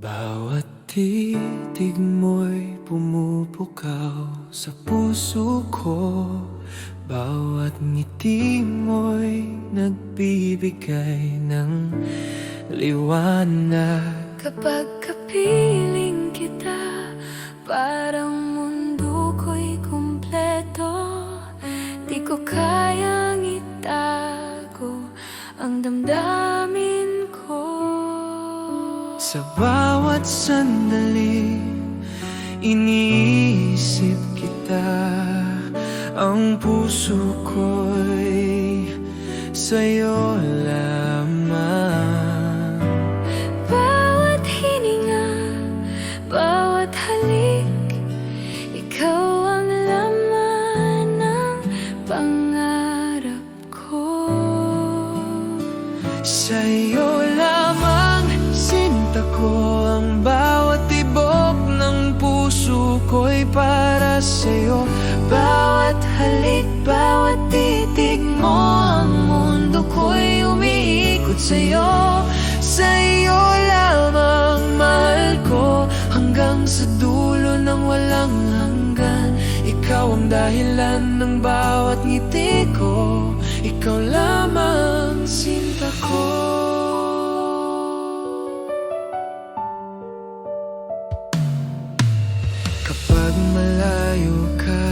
Bawat titig mo'y pumupukaw sa puso ko. Bawat ngiti mo'y nagbibigay ng liwanag. Kapag kapiling kita, parang mundo ko'y kumpleto. Di ko kayang itago ang damdamin ko. Sa bawat sandali, iniisip kita. Ang puso ko'y sa'yo lamang. Bawat hininga, bawat halik, ikaw ang laman ng pangarap ko. Sa'yo lamang, sinta ko. Ang bawat tibok ng puso ko'y para sa'yo. Bawat halik, bawat titig mo, ang mundo ko'y umiikot sa'yo. Sa'yo lamang, mahal ko, hanggang sa dulo ng walang hanggan. Ikaw ang dahilan ng bawat ngiti ko. Ikaw lamang, sinta ko. Kapag malayo ka,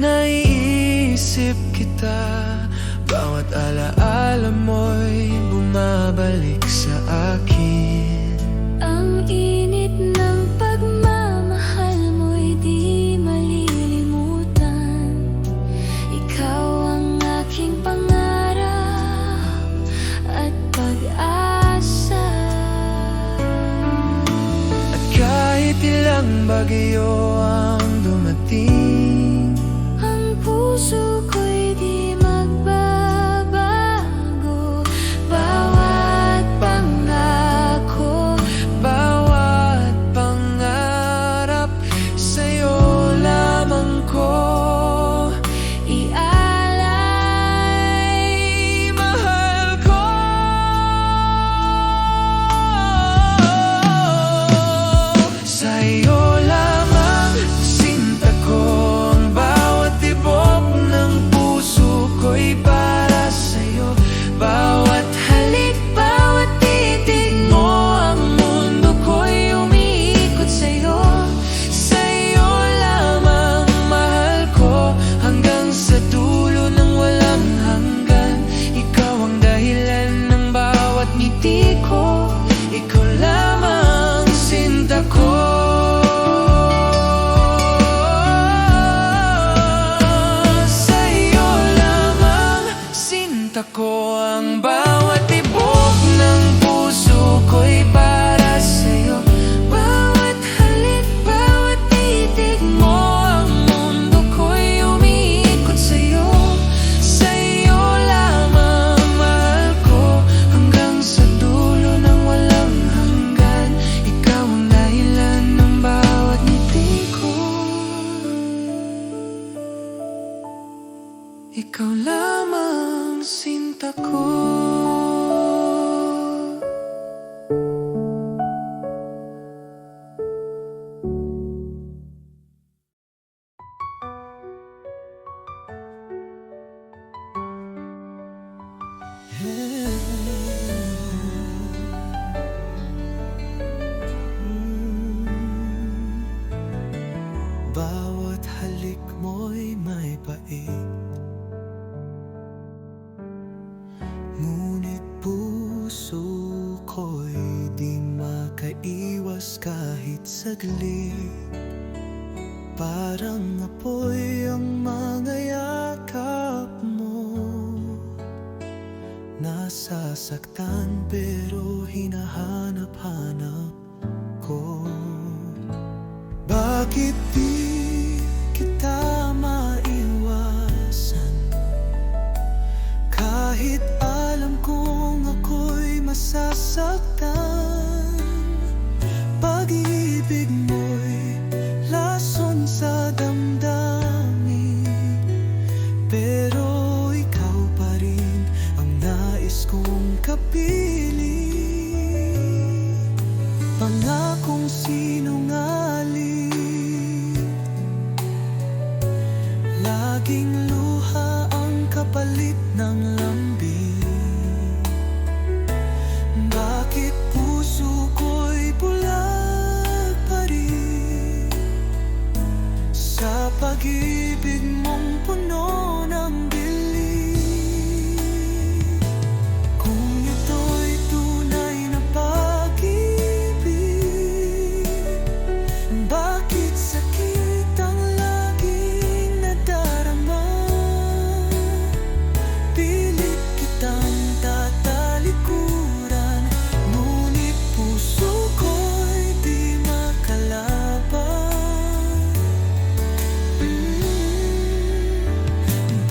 naiisip kita. Bawat alaala mo'y bumabalik sa akin. Ang init ng pagmamahal mo'y di malilimutan. Ikaw ang aking pangarap at pag-asa. At kahit ilang bagyo ang dumating, Ang puso ko'y di magbabago. Bawat pangako, bawat pangarap, sa'yo lamang ko ialay, mahal ko. Sa'yo lamang, sinta ko. Ang bawat tibok ng puso ko'y para sa'yo. Bawat halik, bawat titig mo, ang mundo ko'y umiikot sa'yo. Sa'yo lamang, mahal ko, hanggang sa dulo ng walang hanggan. Ikaw ang dahilan ng bawat ngiti ko. Ikaw lamang, sinta ko. Sa'yo lamang, sinta ko. Ang bawat tibok ng puso ko'y para sa'yo. Bawat halik, bawat titig mo, ang mundo ko'y umiikot sa'yo. Sa'yo lamang, mahal ko, hanggang sa dulo ng walang hanggan. Ikaw ang dahilan ng bawat ngiti ko. Ikaw lamang, sinta ko. Bawat halik mo'y may pait, ngunit puso ko'y di makaiwas kahit saglit. Parang apoy ang mga yakap mo. Nasasaktan pero hinahanap-hanap ko. Bakit di kita maiwasan? Kahit alam kong ako'y masasaktan. Pag-ibig mo'y lason sa damdamin, pero ikaw pa rin ang nais kong kapiling. pangakong sinungaling. Laging luha ang kapalit ng lambing. Bakit puso ko'y bulag pa rin sa pag-ibig mong puno ng dilim? Kung ito'y tunay na pag-ibig, bakit sakit ang laging nadarama? Pilit kitang tatalikuran, ngunit puso ko'y di makalaban.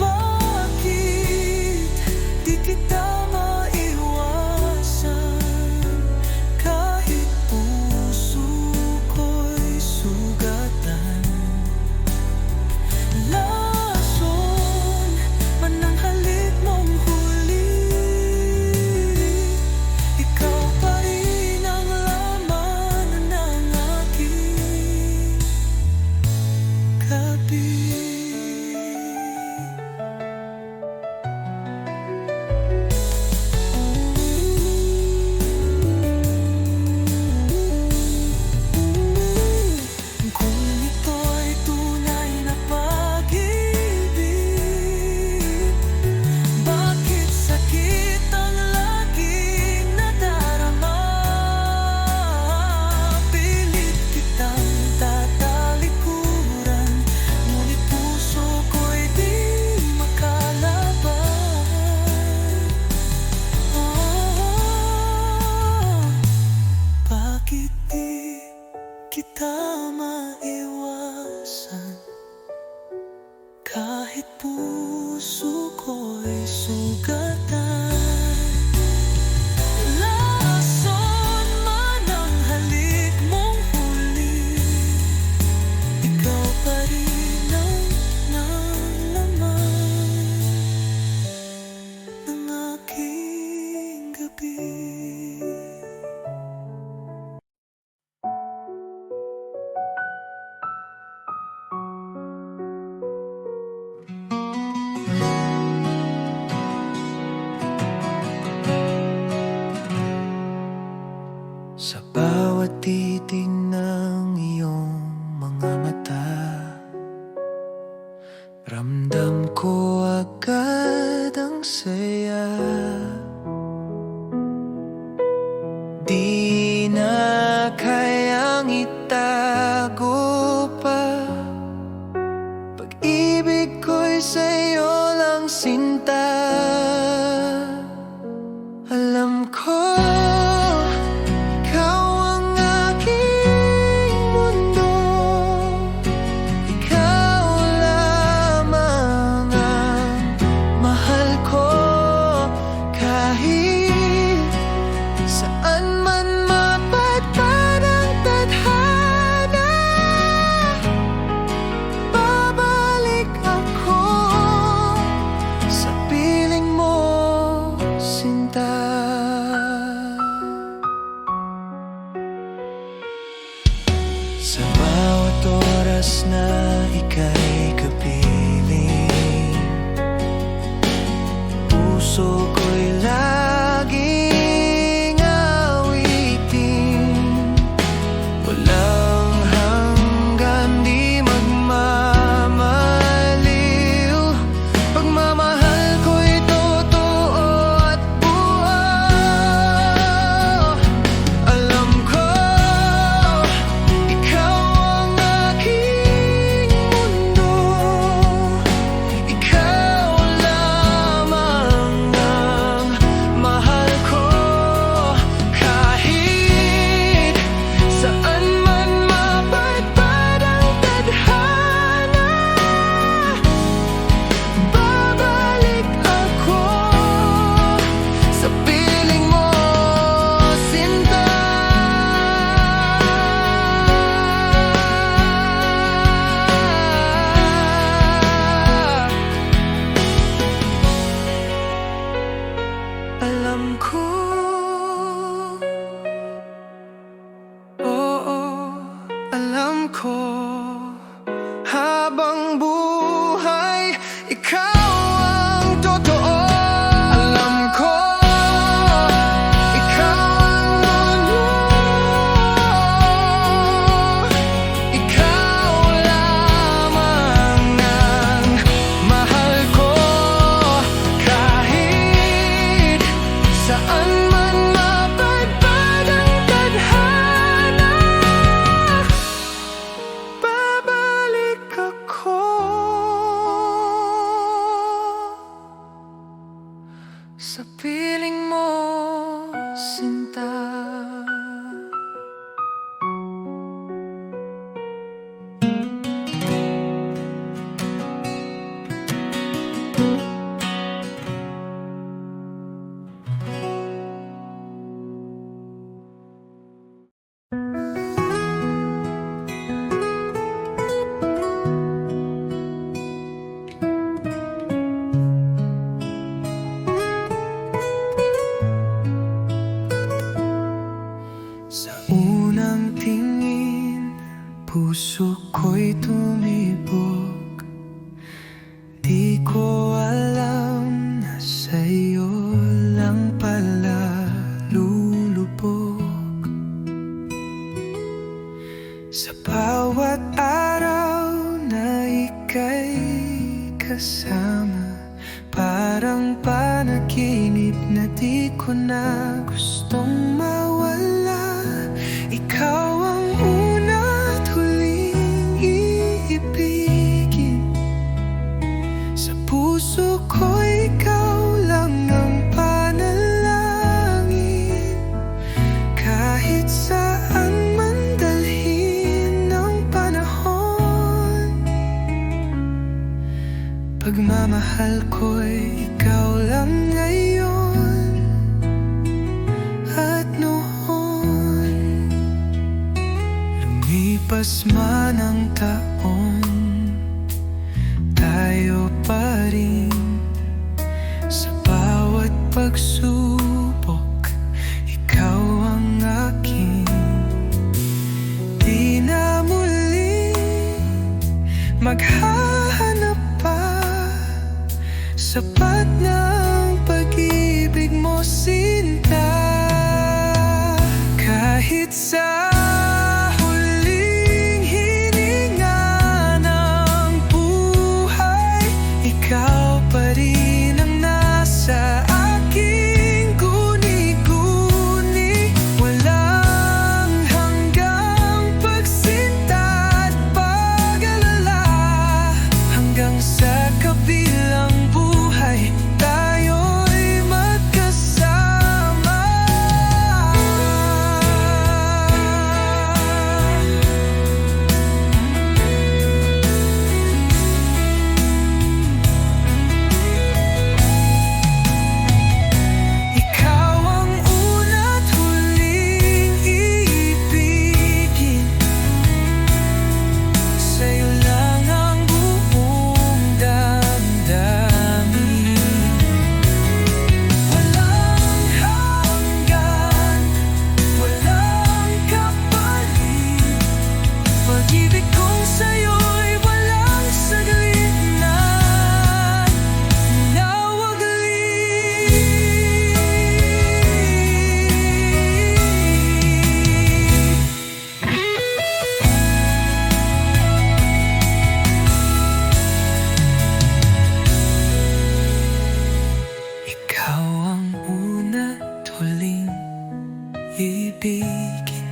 Bakit di kita maiwasan, kahit puso ko'y sugatan? Lason man ang halik mong huli, ikaw pa rin ang laman ng aking gabi. Kung ito'y tunay na pag-ibig, bakit sakit ang laging nadarama? Pilit kitang tatalikuran, ngunit puso ko'y di makalaban. Bakit di kita maiwasan, kahit puso ko'y sugatan? Lason man ang halik mong huli, ikaw pa rin ang nalaman ng aking gabi. Sa bawat titig ng iyong mga mata, ramdam ko agad ang saya. Di na kayang itago pa, pag-ibig ko'y sa'yo lang sinta. Alam ko ikaw ang aking mundo, ikaw lamang ang mahal ko. Kahit saan man mapadpad ang tadhana, babalik ako sa piling mo, sinta. Sa bawat oras na ika'y kapiling, puso ko'y laging awitin. Walang hanggan, di magmamaliw, pagmamahal ko'y totoo at buo. Alam ko ikaw ang aking mundo, ikaw lamang ang mahal ko. Kahit saan man mapadpad ang tadhana, babalik ako sa piling mo, sinta. Alam ko sinta. Sa unang tingin, puso ko'y tumibok. Di ko alam na sa'yo lang pala lulubog. Sa bawat araw na ika'y kasama, parang panaginip na di ko na gustong mawala. Ikaw ang una at huling iibigin. Sa puso ko ikaw lang ang panalangin. Kahit saan man dalhin ng panahon, pagmamahal ko'y ikaw lang ngayon at noon. Lumipas man ang taon, tayo pa rin. Sa bawat pagsubok, ikaw ang akin. Di na muling maghahanap pa, sapat ng pag-ibig mo, sinta. Kahit sa huling hininga ng buhay, ikaw pa rin ang nasa aking guni-guni. Walang hanggang pagsinta at pag-alala, hanggang sa kabilang buhay tayo'y magkasama. Ikaw ang una't huling iibigin. Sa'yo lang ang buong damdamin. Walang hanggan, walang kapalit. Pag-ibig kong sa'yo'y walang saglit na nawaglit. Ikaw ang una't huling ibigin.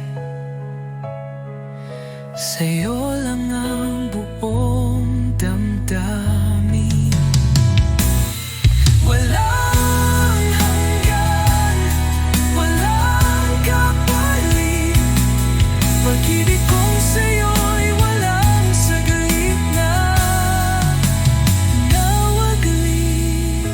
Sa'yo lang ang buong damdamin. Walang hanggan, walang kapalit. Pag-ibig kong sa'yo'y walang saglit na nawaglit.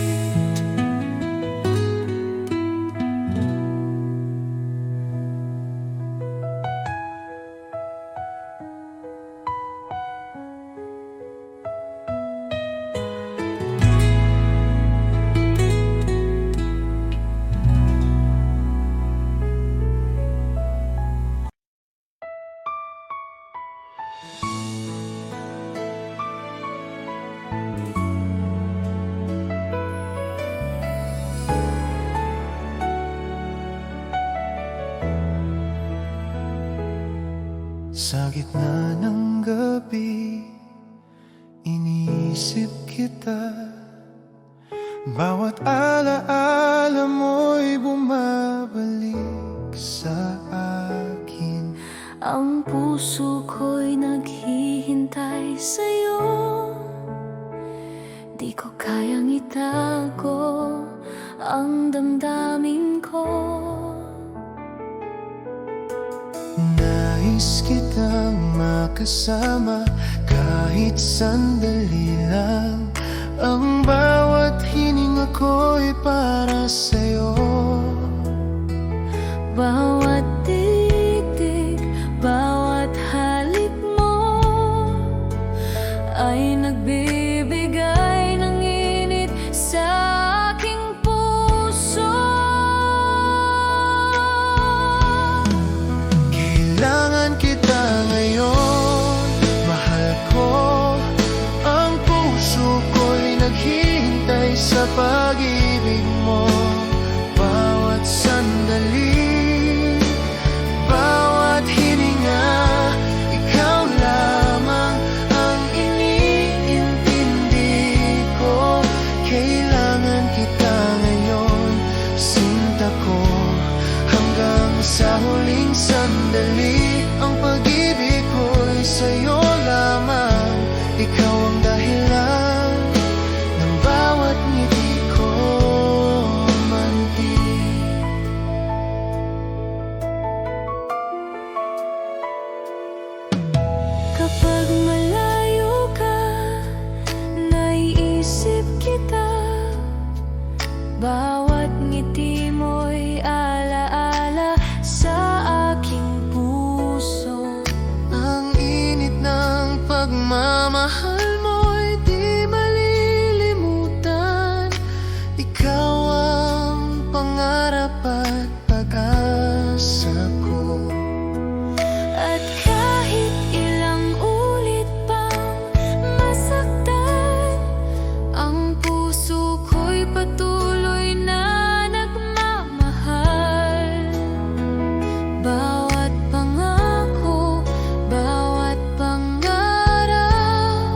Sa gitna ng gabi, iniisip kita. Bawat alaala mo'y bumabalik sa akin. Ang puso ko'y naghihintay sa'yo. Di ko kayang itago ang damdamin ko. nais kitang makasama kahit sandali lang. Ang bawat hininga ko'y para sa'yo. Bawat titig, bawat halik mo ay nagbibigay ng init sa aking puso. Kailangan kita ngayon, mahal ko. Ang puso ko'y naghihintay sa pag-ibig mo. Bawat sandali, bawat hininga, ikaw lamang ang iniintindi ko. Kailangan kita ngayon, sinta ko, hanggang sa huling sandali. Ang pag-ibig ko'y sa'yo lamang, ikaw ang dahilan ng bawat ngiti ko, mantig. Kapag malayo ka, naiisip kita. Bawat ngiti mo'y alaala sa aking puso. Ang init ng pagmamahal mo'y di malilimutan. Ikaw ang pangarap at pag-asa ko. At kahit ilang ulit pang masaktan, ang puso ko'y patuloy na nagmamahal. Bawat pangako, bawat pangarap,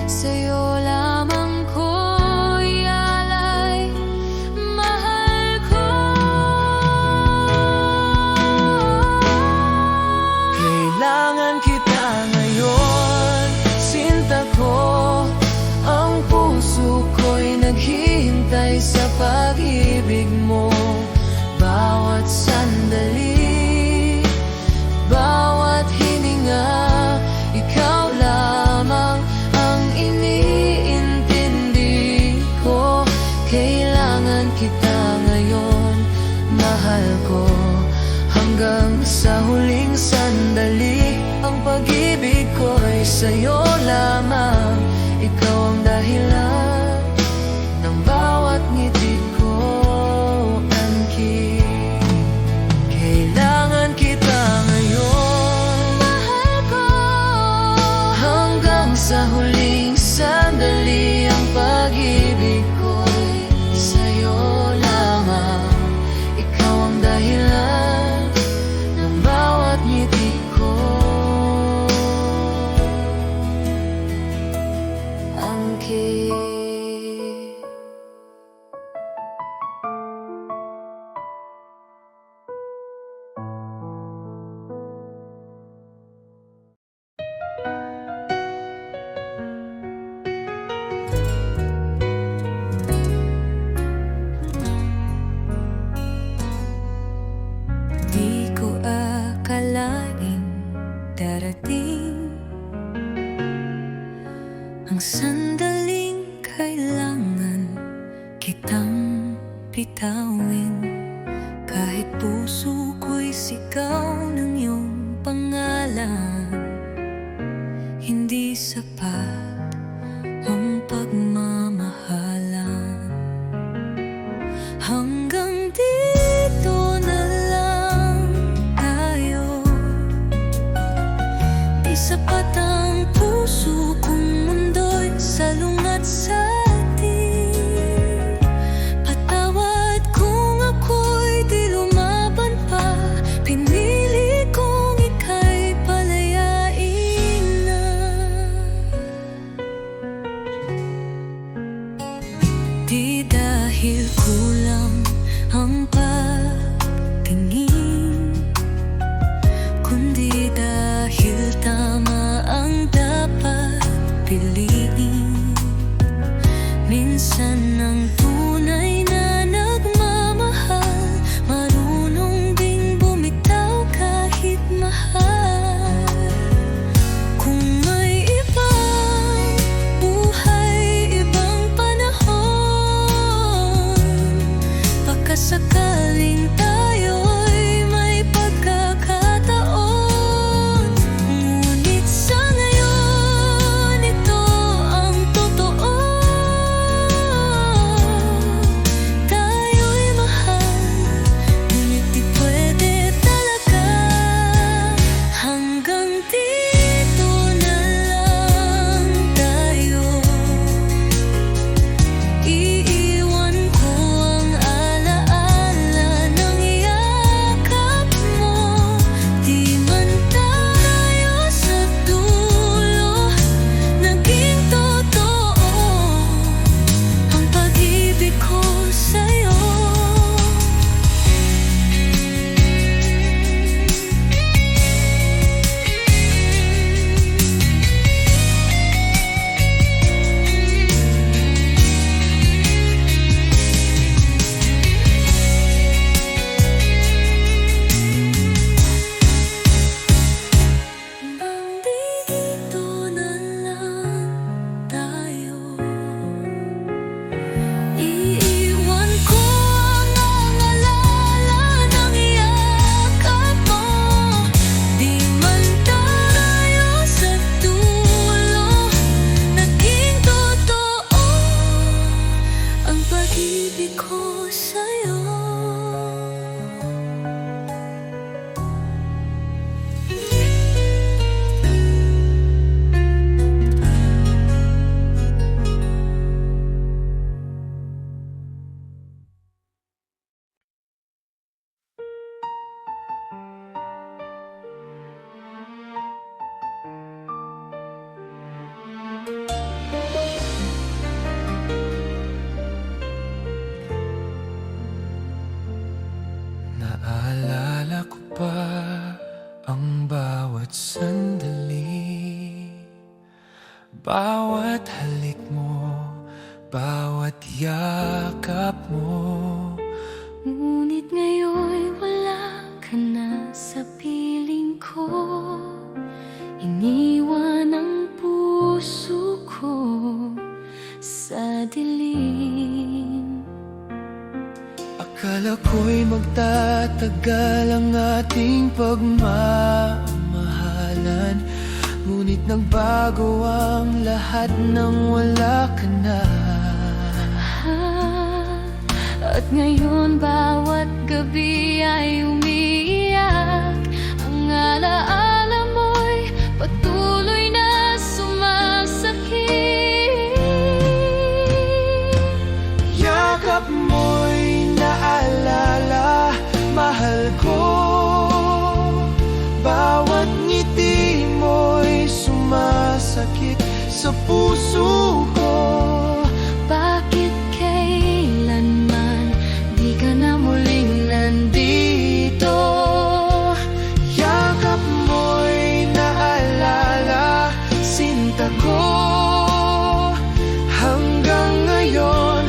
sa'yo lamang ko'y alay, mahal ko. Kailangan kita ngayon, sinta ko. Ang puso ko'y naghihintay sa pag-ibig mo. Bawat sandali, bawat hininga, ikaw lamang ang iniintindi ko. Kailangan kita ngayon, mahal ko, hanggang sa huling sandali. Ang pag-ibig ko ay sa'yo lamang, ikaw ang dahilan ng bawat ngiti ko, anking. Kailangan kita ngayon, Mahal ko, hanggang sa huling sandali. Ang pag-ibig ko'y sa'yo lamang, ikaw ang dahilan ng bawat ngiti ko, angkin. di ko akalain darating ang sandaling kailangan kitang bitawin. Kahit puso ko'y sigaw ng iyong pangalan, hindi sapat ang pagmamahalan. Hanggang dito na lang tayo, di sapat ang puso kung mundo'y salungat sa atin. Patawad kung ako'y di lumaban pa, pinili kong ika'y palayain na. Naalala ko pa ang bawat sandali, bawat halik mo, bawat yakap mo. Ngunit ngayon'y wala ka na sa piling ko. Iniwan ang puso ko sa dilim. Akala ko'y magtatagal ang ating pagmamahalan, ngunit nagbago ang lahat nang wala ka na. At ngayon bawat gabi ay umiiyak. Ang alaala mo'y patuloy na sumasakit. Yakap mo'y naalala, mahal ko. Bawat ngiti mo'y sumasakit sa puso ko. Bakit kailanman di ka na muling nandito? Yakap mo'y naalala, sinta ko. Hanggang ngayon,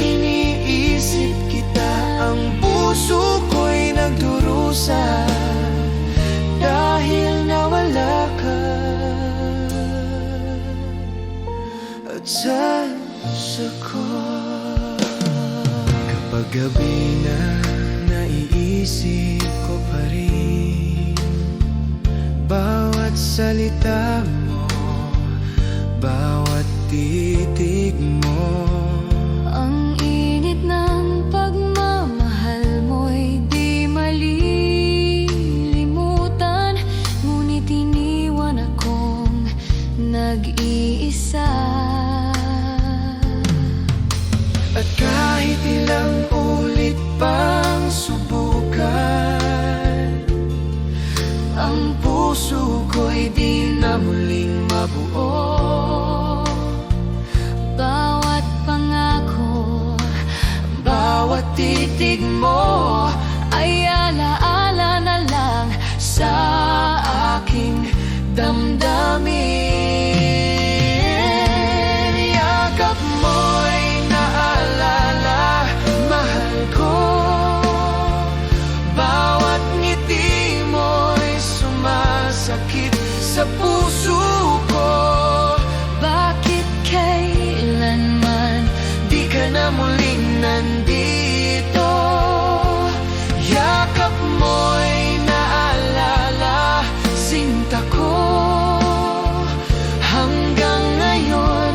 iniisip kita. Ang puso ko'y nagdurusa dahil nawala ka. At sa puso ko, kapag gabi na naiisip ko pa rin bawat salita mo, bawat titig mo. Ang init ng pagmamahal mo'y di malilimutan, ngunit iniwan akong nag-iisa. At kahit ilang ulit pang subukan, ang puso ko'y di na muling mabuo. Bawat pangako, Bawat titig mo ay alaala na lang sa aking damdamin. yakap mo'y naalala, mahal ko. Bawat ngiti mo'y sumasakit sa puso ko. Bakit kailanman Di ka na muling nandito. Yakap mo'y naalala, sinta ko. Hanggang ngayon,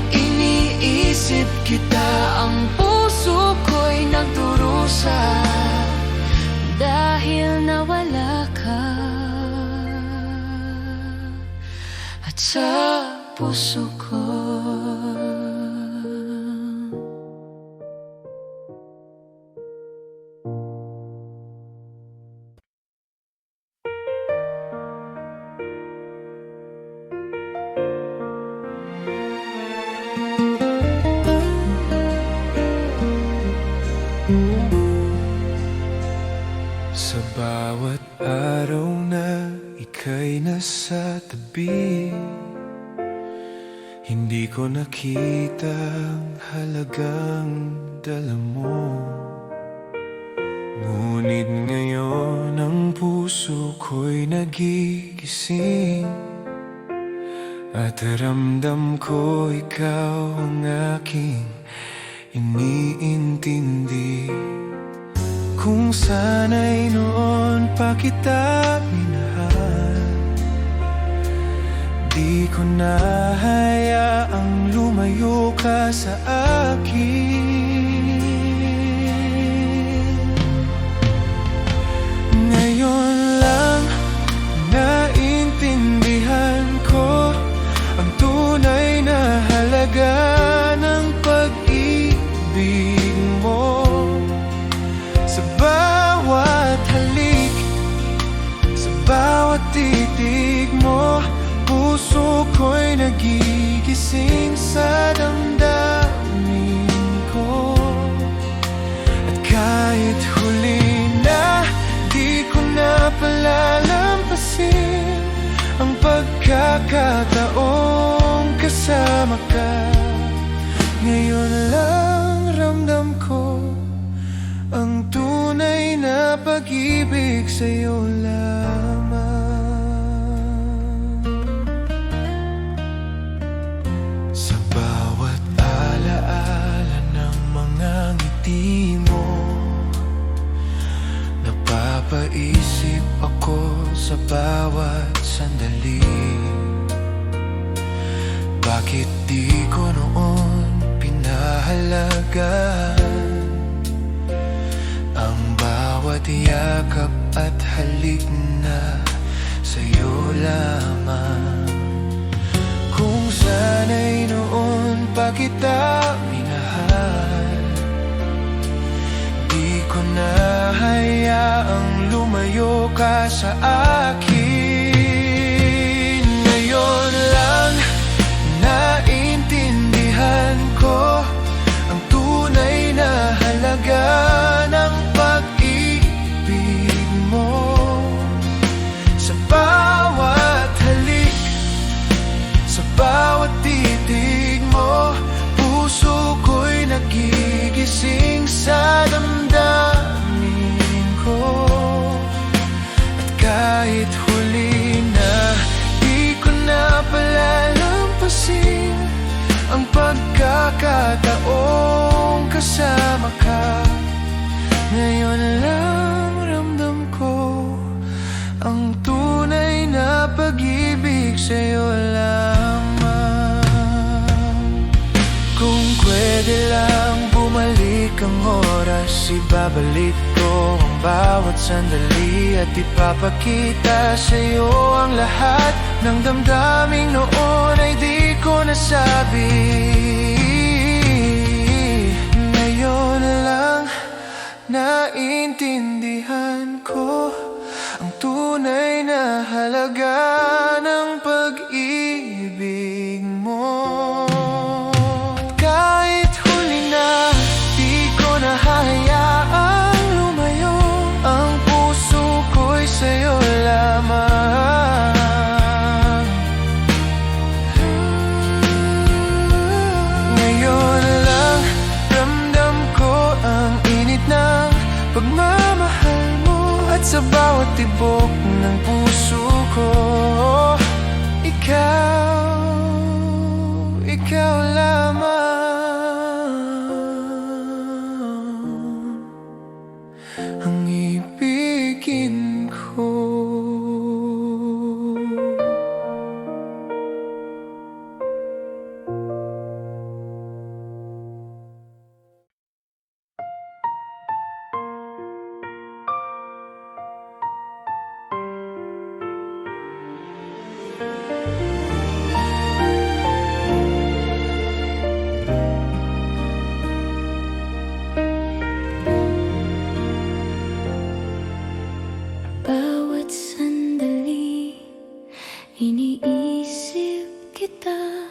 iniisip kita. Ang puso ko'y nagdurusa dahil nawala ka? at sa puso ko. Sa bawat araw na ika'y nasa tabi, hindi ko nakita ang halagang dala mo. Ngunit ngayon ang puso ko'y nagigising, at ramdam ko ikaw ang aking iniintindi. Kung sana'y noon pa kita minahal, di ko na hayaang lumayo ka sa akin. Ngayon lang naintindihan ko ang tunay na halaga ng pag-ibig mo. Sa bawat halik, sa bawat titig mo, puso ko'y nagigising sa damdamin ko. At kahit huli na pagkakataong kasama ka. Ngayon lang ramdam ko ang tunay na pag-ibig sa'yo lamang. Sa bawat alaala ng mga ngiti mo, napapaisip ako sa bawat sandali. Bakit di ko noon pinahalagaan ang bawat yakap at halik na sa'yo lamang? Kung sana'y noon pa kita minahal, di ko na hayaang lumayo ka sa akin. Ngayon lang naintindihan ko ang tunay na halaga ng pag-ibig mo. Sa bawat halik, sa bawat titig mo, puso ko'y nagigising sa damdamin ko. At kahit huli na di ko na palalampasin ang pagkakataong kasama ka, ngayon lang ramdam ko ang tunay na pag-ibig sa'yo lamang. Kung pwede lang bumalik ang oras, ibabalik ko ang bawat sandali at ipapakita sa'yo ang lahat ng damdaming noon ay di ko nasabi. Ngayon lang naintindihan ko ang tunay na halaga ng pag-ibig mo. Kahit huli na di ko na hayaang lumayo, ang puso ko'y sa'yo lamang. Ngayon lang ramdam ko ang init ng pagmamahal mo, at sa bawat tibok ng puso ko, ikaw lamang ang ibigin ko. Bawat sandali, iniisip kita,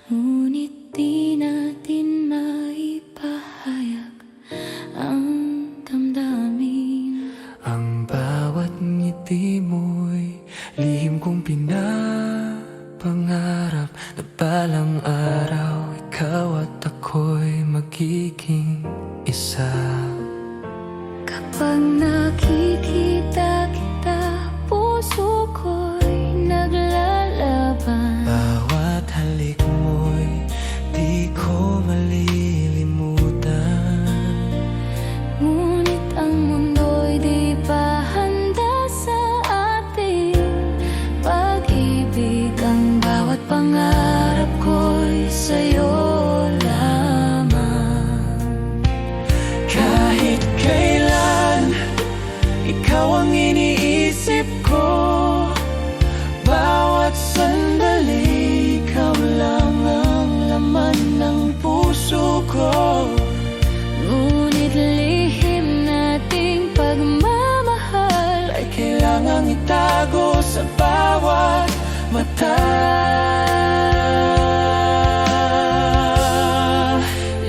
ngunit di natin maipahayag ang damdamin. Ang bawat ngiti mo'y lihim kong pinapangarap na balang araw ikaw at ako'y magiging isa. Kapag nakikita kita, puso ko'y naglalaban. Bawat halik mo'y di ko malilimutan. Ngunit ang mundo'y di pa handa sa ating pag-ibig. Ang bawat pangarap ko'y sa'yo lamang. Kahit kailan ikaw ang iniisip ko, bawat sandali ikaw lang ang laman ng puso ko. Ngunit lihim nating pagmamahal Ay kailangang itago sa bawat mata.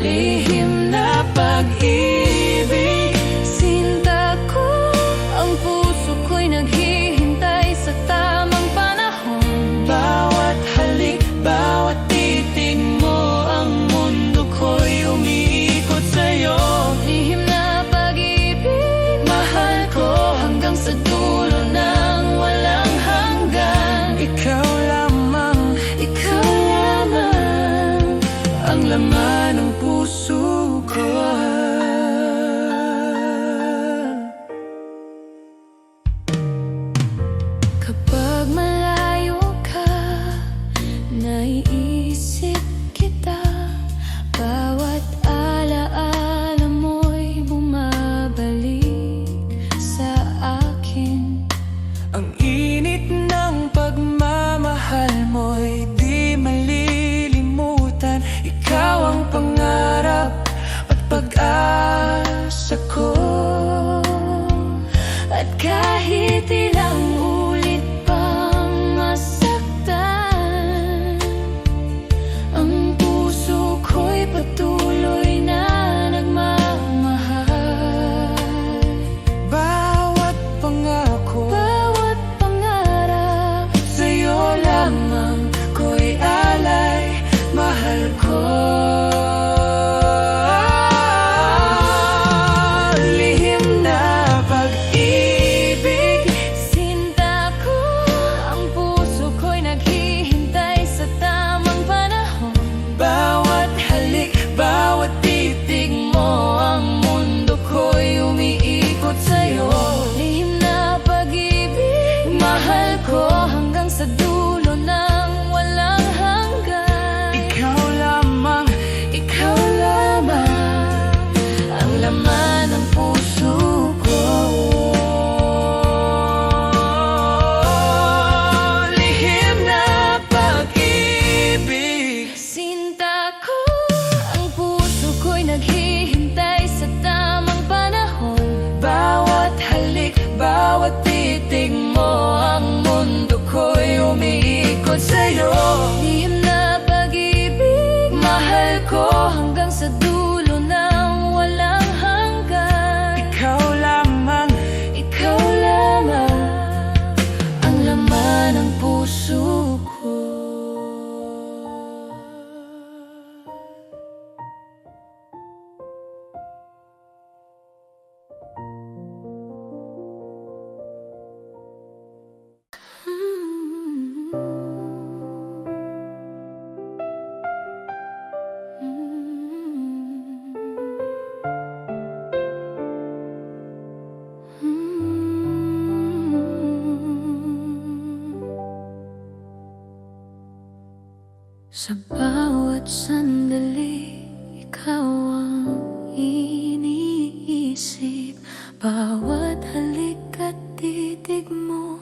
lihim na pag-ibig, sinta ko, ang puso ko'y naghihintay sa tamang panahon. Bawat kahit ilang ulit pang masaktan, ang puso ko'y patuloy na nagmamahal. Bawat pangako, Bawat pangarap, sa'yo lamang ko'y alay. Mahal ko, lihim na pag-ibig. sinta ko, ang puso ko'y naghihintay sa tamang panahon. Bawat halik, bawat titig mo, ang mundo ko'y umiikot sa'yo. Lihim na pag-ibig, mahal ko hanggang sa dulo ng walang hanggan. Ikaw lamang, Ikaw lamang ang laman ng puso ko. lihim na pag-ibig. Sinta ko, ang puso ko'y naghihintay sa tamang panahon. Bawat halik, bawat titig mo, ang mundo ko'y umiikot sa'yo. Lihim na pag-ibig, mahal ko hanggang sa dulo ng walang hanggan. Ikaw lamang, Ikaw lamang ang laman ng puso ko. Sa bawat sandali, ikaw ang iniisip. Bawat halik at titig mo,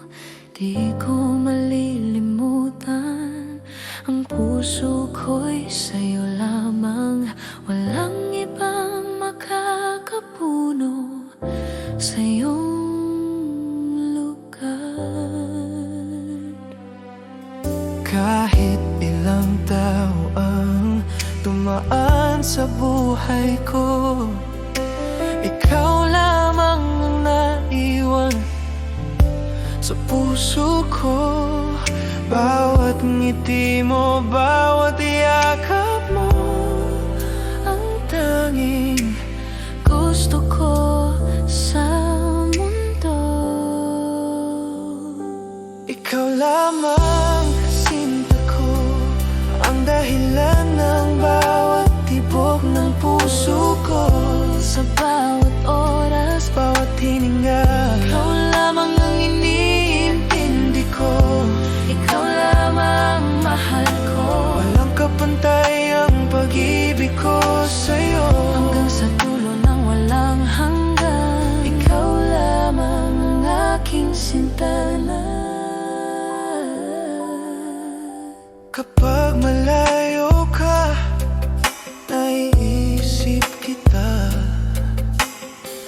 di ko malilimutan. Ang puso ko'y sa'yo lamang, walang ibang makakapuno sa iyong lugar. kahit ilang tao ang tumaan sa buhay ko, ikaw lamang ang naiwan sa puso ko. Bawat ngiti mo, bawat yakap mo, Ang tanging gusto ko sa mundo. ikaw lamang, sinta ko, ang dahilan ng bawat tibok ng puso ko. Sa bawat oras, Bawat hininga, ikaw lamang ang iniintindi ko. Ikaw lamang mahal ko, walang kapantay ang pag-ibig ko sa'yo. hanggang sa dulo ng walang hanggan. Ikaw lamang ang aking sinta na. Kapag malayo ka, naiisip kita.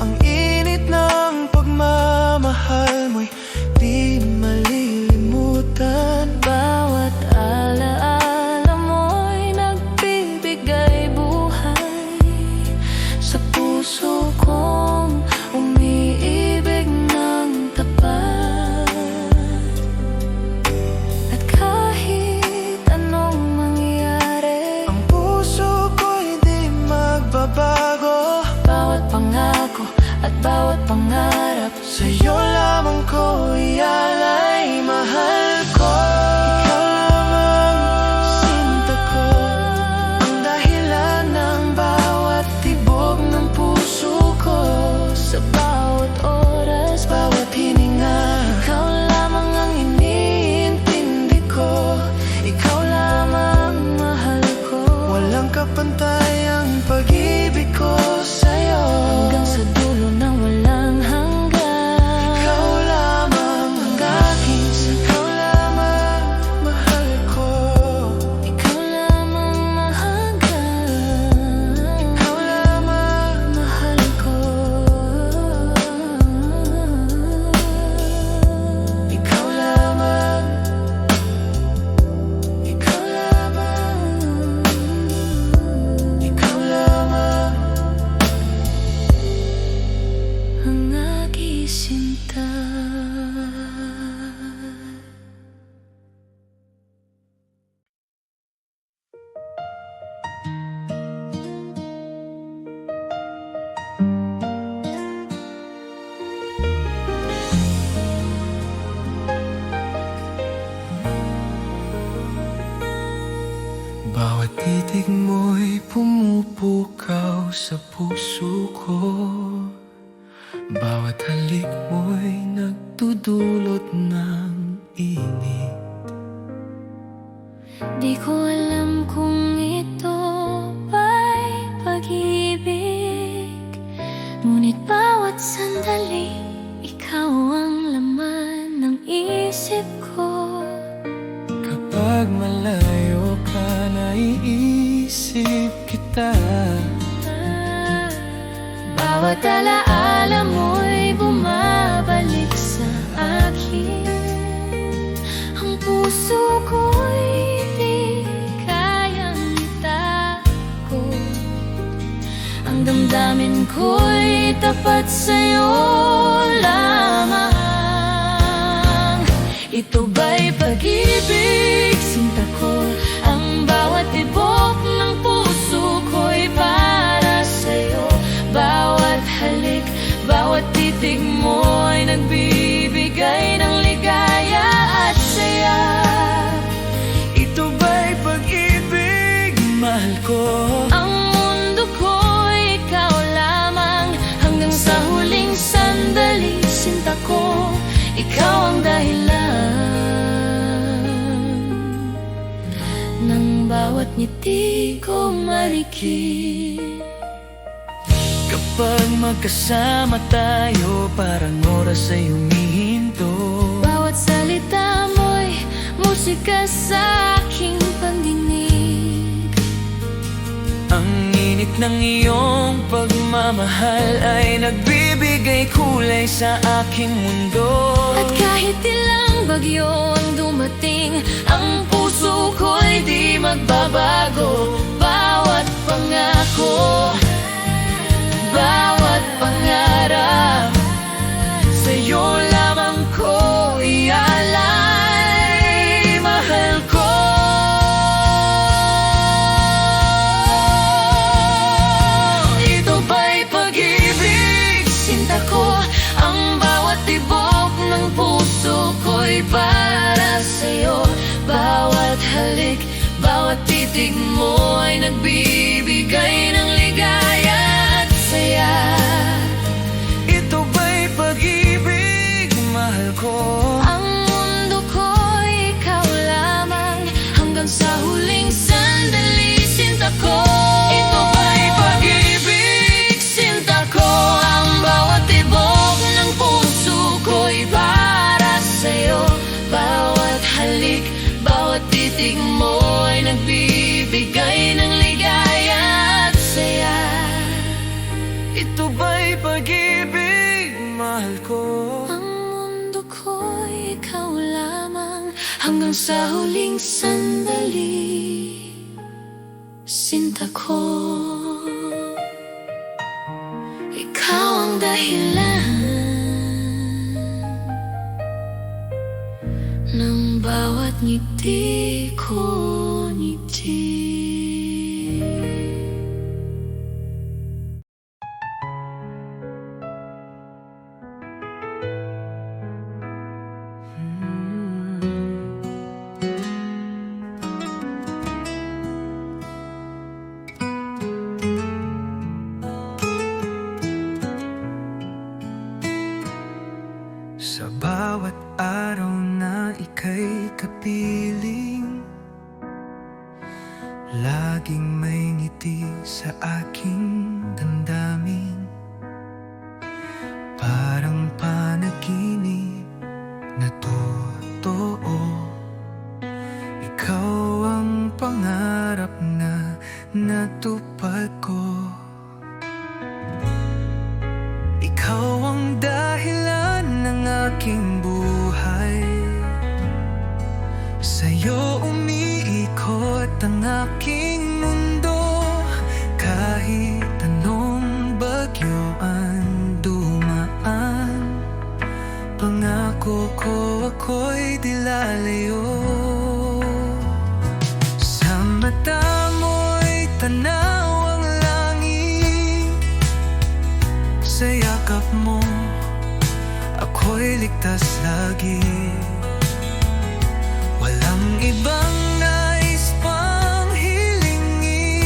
Ang init ng pagmamahal mo'y di malilimutan. Bawat alaala mo'y nagbibigay buhay sa puso kong umiibig ng tapat. At kahit anong mangyari, Ang puso ko'y di magbabago. bawat pangako at bawat pangarap, Sa'yo lamang ko ialay, mahal ko. Ikaw lamang, sinta ko, ang dahilan ng bawat tibok ng puso ko. sa bawat oras, Bawat hininga, ikaw lamang ang iniintindi ko. Ikaw lamang mahal ko, walang kapantay ang pag-ibig ko sa'yo. hanggang sa dulo ng walang hanggan. Ikaw lamang titig mo'y pumupukaw sa puso ko. Bawat halik mo'y nagdudulot ng init. Di ko alam kung ito ba'y pag-ibig, ngunit bawat sandali ikaw ang laman ng isip ko. Kapag malayo ka, naiisip kita. Bawat alaala mo'y bumabalik sa akin. Ang puso ko'y di kayang itago. Ang damdamin ko'y tapat sa'yo lamang. Ito ba'y pag-ibig, sinta ko? Ang bawat tibok ng puso ko'y para sa'yo. Bawat halik, bawat titig mo'y nagbibigay ng ligaya at saya. Ito ba'y pag-ibig, mahal ko? Ang mundo ko'y ikaw lamang. Hanggang sa huling sandali, sinta ko, ikaw ang dahilan ng bawat ngiti ko marikit. Kapag magkasama tayo, parang oras ay humihinto. Bawat salita mo'y musika sa aking pandinig. Ang init ng iyong pagmamahal ay nagbibigay kulay sa aking mundo. At kahit ilang bagyo ang dumating, ang puso ko'y di magbabago. Bawat pangako, bawat pangarap, sa'yo lamang ko ialay, mahal ko. Ito ba'y pag-ibig, sinta ko? Ang bawat tibok ng puso ko'y para sa'yo. Bawat halik, bawat titig mo ay nagbibigay ng ligaya at saya. Ito ba'y pag-ibig, mahal ko? Ang mundo ko'y ikaw lamang. Hanggang sa huling sandali, sinta ko. Ito ba'y pag-ibig, sinta ko? Ang bawat tibok ng puso ko'y para sa'yo. Bawat halik, bawat titig mo ay nagbibigay ng ligaya at saya. Ito ba'y pag-ibig, mahal ko? Ang mundo ko'y ikaw lamang. Hanggang sa huling sandali, sinta ko, ikaw ang dahilan ng bawat ngiti ko ngiti. Sa bawat araw na ika'y kapiling, laging may ngiti sa aking damdamin. Parang panaginip na totoo, ikaw ang pangarap na natupad ko. Ikaw ang dahilan ng aking buhay, sa'yo umiikot ang aking mundo. Kahit anong bagyo ang dumaan, pangako ko ako'y di lalayo. Sa mata mo'y tanaw ang langit, sa yakap mo ako'y ligtas lagi. Walang ibang nais pang hilingin,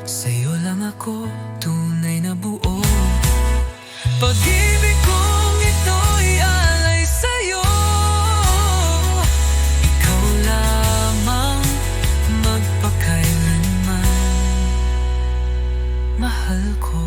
Sa'yo lang ako tunay na buo. Pag-ibig kong ito'y alay sa'yo. Ikaw lamang magpakailanman, mahal ko.